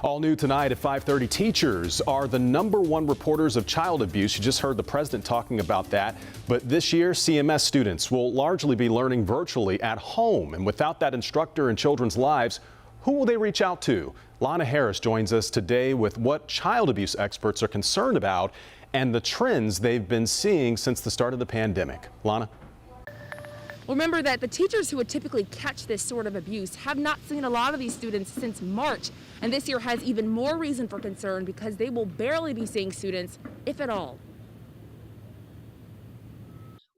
All new tonight at 5:30, teachers are the #1 reporters of child abuse. You just heard the president talking about that. But this year, CMS students will largely be learning virtually at home. And without that instructor in children's lives, who will they reach out to? Lana Harris joins us today with what child abuse experts are concerned about and the trends they've been seeing since the start of the pandemic. Lana? Remember that the teachers who would typically catch this sort of abuse have not seen a lot of these students since March. And this year has even more reason for concern because they will barely be seeing students, if at all.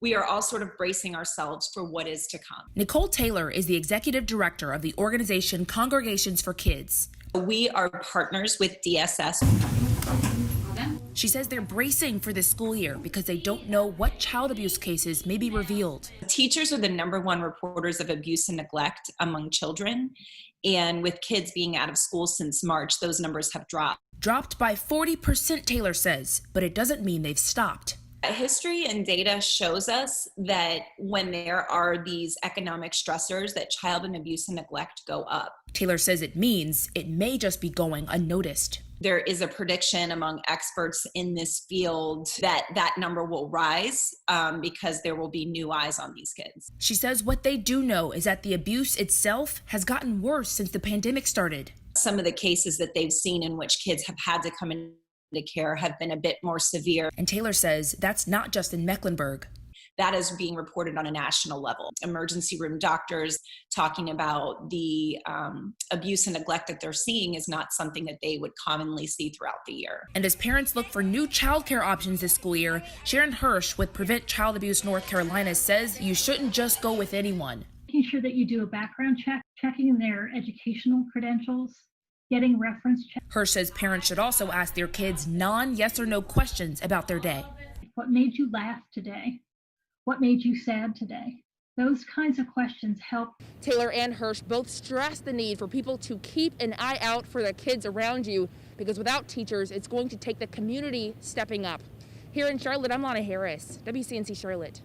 We are all sort of bracing ourselves for what is to come. Nicole Taylor is the executive director of the organization Congregations for Kids. We are partners with DSS. She says they're bracing for this school year because they don't know what child abuse cases may be revealed. Teachers are the #1 reporters of abuse and neglect among children. And with kids being out of school since March, those numbers have dropped. Dropped by 40%, Taylor says, but it doesn't mean they've stopped. History and data shows us that when there are these economic stressors, that child and abuse and neglect go up. Taylor says it means it may just be going unnoticed. There is a prediction among experts in this field that that number will rise because there will be new eyes on these kids. She says what they do know is that the abuse itself has gotten worse since the pandemic started. Some of the cases that they've seen in which kids have had to come into care have been a bit more severe. And Taylor says that's not just in Mecklenburg. That is being reported on a national level. Emergency room doctors talking about the abuse and neglect that they're seeing is not something that they would commonly see throughout the year. And as parents look for new childcare options this school year, Sharon Hirsch with Prevent Child Abuse North Carolina says you shouldn't just go with anyone. Making sure that you do a background check, checking their educational credentials, getting reference checks. Hirsch says parents should also ask their kids non-yes or no questions about their day. What made you laugh today? What made you sad today? Those kinds of questions help. Taylor and Hirsch both stress the need for people to keep an eye out for the kids around you because without teachers, it's going to take the community stepping up. Here in Charlotte, I'm Lana Harris, WCNC Charlotte.